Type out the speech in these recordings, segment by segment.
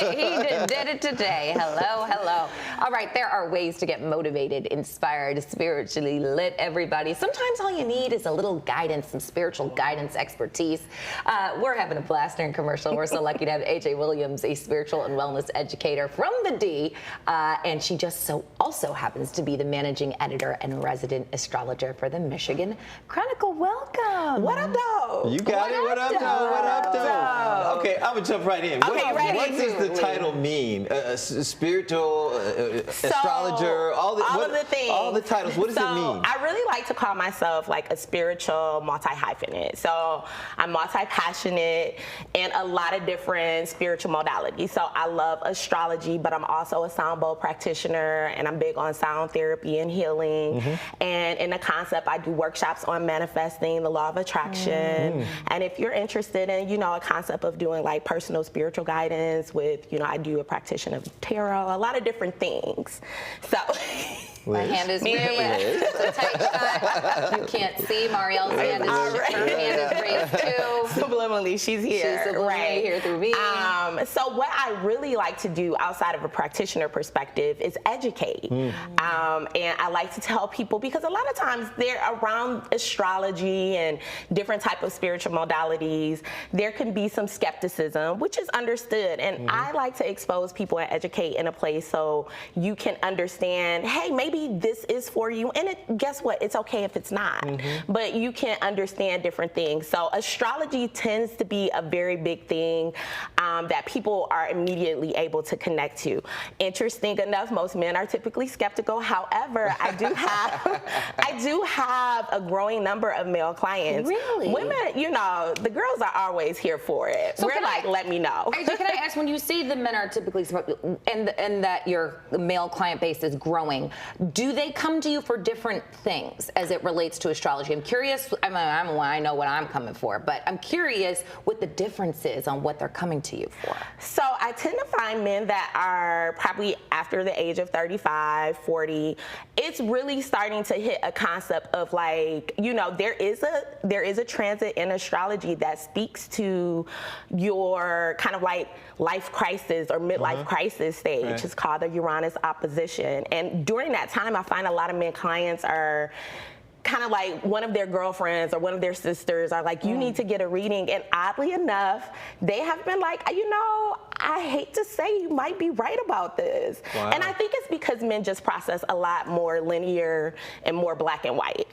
it. He did it today. Hello, hello. All right, there are ways to get motivated, inspired, spiritually lit, everybody. Sometimes all you need is a little guidance, some spiritual guidance expertise. We're having a blast during commercial. We're so lucky to have AJ Williams, a spiritual and wellness educator from the D, and she just so also happens to be the managing editor and resident astrologer for the Michigan Chronicle. Welcome. What up, though? You got it. What up, though? What up, though? Okay, I'm gonna jump right in. Okay, what does the title mean? Spiritual astrologer, all of the things. All the titles. What does it mean? I really like to call myself like a spiritual multi-hyphenate. So I'm multi-passionate in a lot of different spiritual modalities. So I love astrology, but I'm also a sound bowl practitioner, and I'm big on sound therapy and healing. And in the concept, I do workshops on manifesting the law of attraction. And if you're interested in, a concept of doing like personal spiritual guidance with, I do a practitioner of tarot, a lot of different things. So my hand is raised. It's a tight shot. You can't see Marielle's hand. Her hand is raised too. Subliminally, she's here. She's subliminally here through me. So what I really like to do outside of a practitioner perspective is educate. And I like to tell people, because a lot of times they're around astrology and different type of spiritual modalities, there can be some skepticism, which is understood. And I like to expose people and educate in a place so you can understand, hey, maybe this is for you. And guess what? It's okay if it's not. But you can understand different things. So astrology tends to be a very big thing that people are immediately able to connect to. Interesting enough, most men are typically skeptical. However, I do have a growing number of male clients. Really? Women, the girls are always here for it. So we're like, let me know. Can I ask, when you say the men are typically, and that your male client base is growing, do they come to you for different things as it relates to astrology? I'm curious. I know what I'm coming for, but I'm curious what the difference is on what they're coming to you for. So I tend to find men that are probably after the age of 35, 40. It's really starting to hit a concept of like, there is a transit in astrology that speaks to your kind of like life crisis or midlife crisis stage. Right. It's called the Uranus opposition. And during that time, I find a lot of men clients are kind of like one of their girlfriends or one of their sisters are like, you need to get a reading. And oddly enough, they have been like, I hate to say you might be right about this. Wow. And I think it's because men just process a lot more linear and more black and white,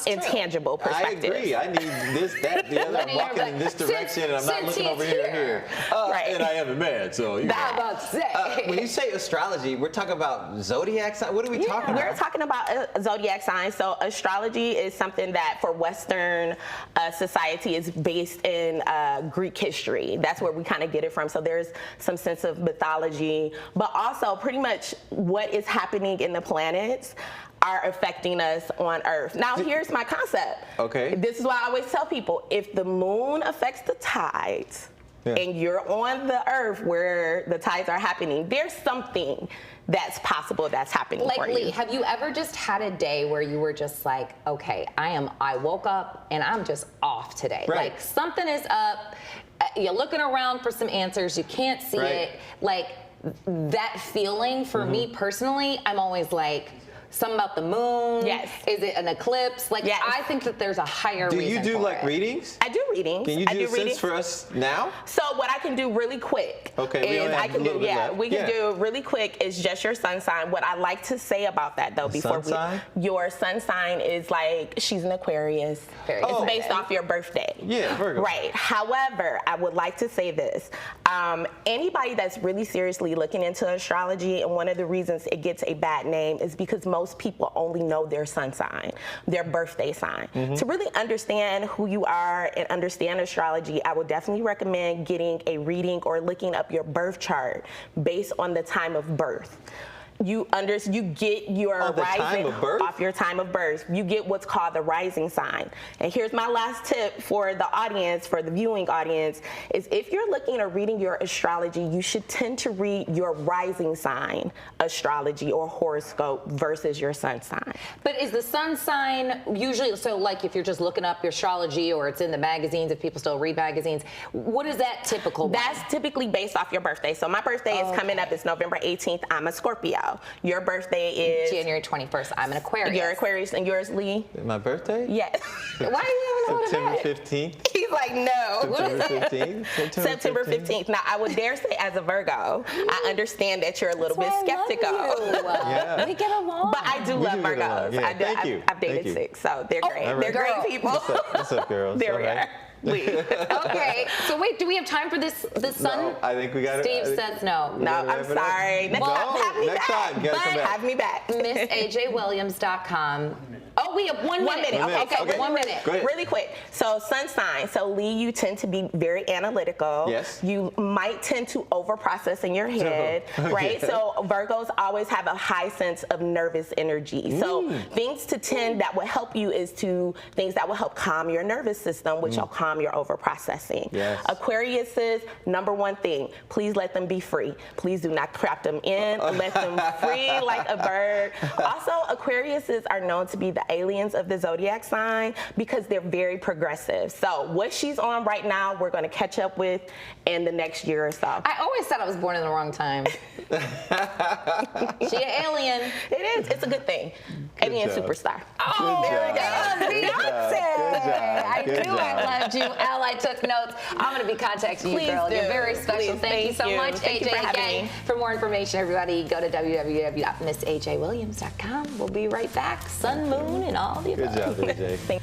intangible perspectives. I agree. I need this, that, the other. I'm walking in this direction and I'm not looking over here. Right. And I am a man, so How about say? when you say astrology, we're talking about zodiac signs. What are we talking about? We're talking about zodiac signs. So astrology is something that for Western society is based in Greek history. That's where we kind of get it from. So there's some sense of mythology, but also pretty much what is happening in the planets are affecting us on Earth. Now, here's my concept. Okay. This is why I always tell people, if the moon affects the tides, and you're on the Earth where the tides are happening, there's something that's possible that's happening for you. Lee, have you ever just had a day where you were just like, okay, I woke up and I'm just off today. Right. Like something is up, you're looking around for some answers, you can't see it. Like that feeling for me personally, I'm always like, something about the moon. Yes. Is it an eclipse? Like, yes. I think that there's a higher reason Do you do for like it. readings? I do readings. Can you do readings for us now? So what I can do really quick is we can do really quick is just your sun sign. What I like to say about that though, your sun sign is like, she's an Aquarius. It's based off your birthday. Yeah, Virgo. Right. However, I would like to say this. Anybody that's really seriously looking into astrology, and one of the reasons it gets a bad name is because most people only know their sun sign, their birthday sign. To really understand who you are and understand astrology, I would definitely recommend getting a reading or looking up your birth chart based on the time of birth. you get your Oh, the time rising of birth? off your time of birth. You get what's called the rising sign. And here's my last tip for the audience, for the viewing audience, is if you're looking or reading your astrology, you should tend to read your rising sign astrology or horoscope versus your sun sign. But is the sun sign usually, so like if you're just looking up your astrology or it's in the magazines, if people still read magazines, what is that typical one? That's typically based off your birthday. So my birthday is coming up. It's November 18th. I'm a Scorpio. Your birthday is January 21st. I'm an Aquarius. You're Aquarius, and yours, Lee? My birthday? Yes. Why are you having September that? 15th. He's like, no. September 15th. September 15th. Now, I would dare say, as a Virgo, I understand that you're a little bit skeptical. Yeah. We get along. But I do We love do get along. Virgos. Yeah, I do, thank you. I've dated Thank you. 6, so they're great. All right. They're Girl. great people. What's up, girls? There All we right. are. Lee. Okay, so wait, do we have time for this sun? No, I think we got it. Steve says no. No, I'm sorry. Next time, have me next back. time, you gotta come But back. have me back. MissAJWilliams.com. Oh, we have 1 minute. One minute. Okay, 1 minute. Go ahead. Really quick. So sun sign. So Lee, you tend to be very analytical. Yes. You might tend to overprocess in your head, Okay. right? So Virgos always have a high sense of nervous energy. So things that will help you is things that will help calm your nervous system, which will calm your overprocessing. Yes. Aquariuses, number one thing, please let them be free. Please do not trap them in. Let them free like a bird. Also, Aquariuses are known to be the aliens of the zodiac sign because they're very progressive. So what she's on right now, we're going to catch up with in the next year or so. I always thought I was born in the wrong time. She an alien. It is. It's a good thing. Alien job. superstar. Oh, Good job. damn, Good job. Beyonce. Good job. I Good knew I job. loved you. Al, I took notes. I'm going to be contacting you, Please girl. You're do. very special. Please, Thank you so thank you. much, Thank you AJ. for having Again, me. for more information, everybody, go to www.missajwilliams.com. We'll be right back. Sun, moon, and all the above. Good job, AJ. Thank